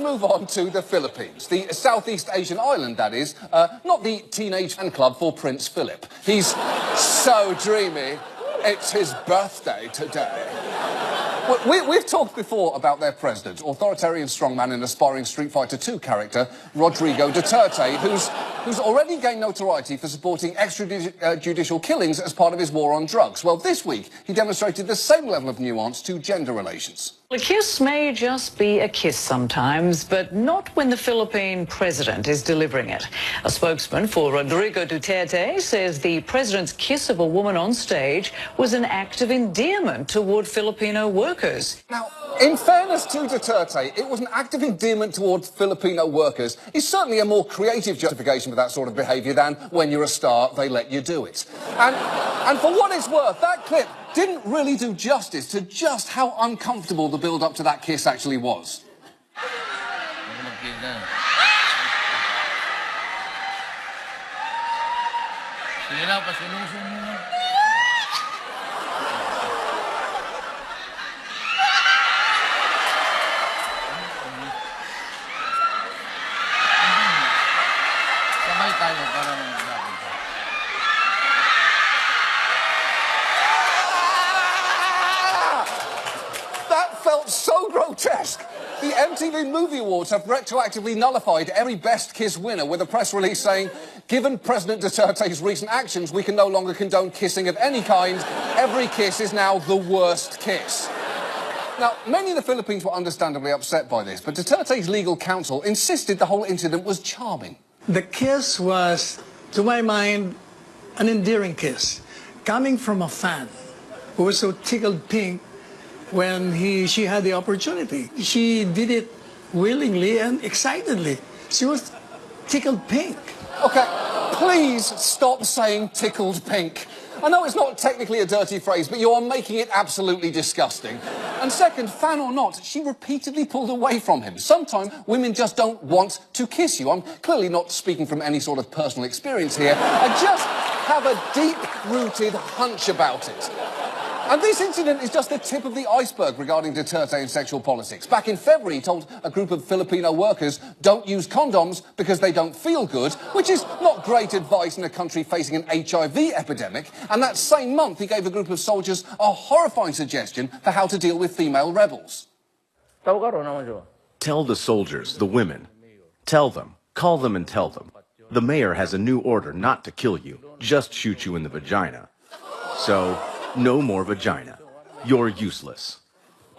Move on to the Philippines, the Southeast Asian island, that is, not the teenage fan club for Prince Philip. He's so dreamy. It's his birthday today. We've talked before about their president, authoritarian strongman and aspiring Street Fighter II character, Rodrigo Duterte, who's already gained notoriety for supporting extrajudicial killings as part of his war on drugs. Well, this week, he demonstrated the same level of nuance to gender relations. A kiss may just be a kiss sometimes, but not when the Philippine president is delivering it. A spokesman for Rodrigo Duterte says the president's kiss of a woman on stage was an act of endearment toward Filipino workers. Now, in fairness to Duterte, it was an act of endearment toward Filipino workers. It's certainly a more creative justification for that sort of behaviour than when you're a star, they let you do it. And for what it's worth, that clip didn't really do justice to just how uncomfortable the build-up to that kiss actually was. That felt so grotesque. The MTV Movie Awards have retroactively nullified every Best Kiss winner with a press release saying, given President Duterte's recent actions, we can no longer condone kissing of any kind. Every kiss is now the worst kiss. Now, many in the Philippines were understandably upset by this, but Duterte's legal counsel insisted the whole incident was charming. The kiss was, to my mind, an endearing kiss, coming from a fan who was so tickled pink when she had the opportunity. She did it willingly and excitedly. She was tickled pink. OK, please stop saying tickled pink. I know it's not technically a dirty phrase, but you are making it absolutely disgusting. And second, fan or not, she repeatedly pulled away from him. Sometimes women just don't want to kiss you. I'm clearly not speaking from any sort of personal experience here. I just have a deep-rooted hunch about it. And this incident is just the tip of the iceberg regarding Duterte and sexual politics. Back in February, he told a group of Filipino workers don't use condoms because they don't feel good, which is not great advice in a country facing an HIV epidemic. And that same month, he gave a group of soldiers a horrifying suggestion for how to deal with female rebels. Tell the soldiers, the women. Tell them. Call them and tell them. The mayor has a new order not to kill you, just shoot you in the vagina. So, no more vagina. You're useless.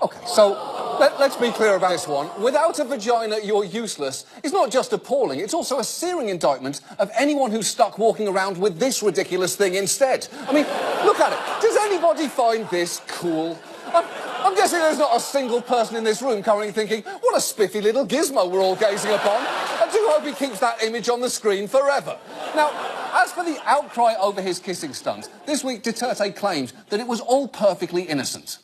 OK, so let's be clear about this one. Without a vagina, you're useless. It's not just appalling, it's also a searing indictment of anyone who's stuck walking around with this ridiculous thing instead. I mean, look at it. Does anybody find this cool? I'm guessing there's not a single person in this room currently thinking, what a spiffy little gizmo we're all gazing upon. I do hope he keeps that image on the screen forever. Now, as for the outcry over his kissing stunt, this week Duterte claimed that it was all perfectly innocent.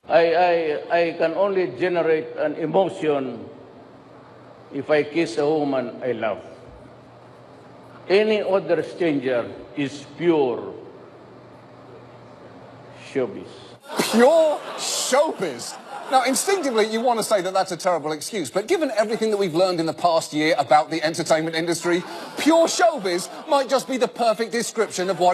I can only generate an emotion if I kiss a woman I love. Any other stranger is pure showbiz. Pure showbiz. Now, instinctively, you want to say that that's a terrible excuse, but given everything that we've learned in the past year about the entertainment industry, pure showbiz might just be the perfect description of what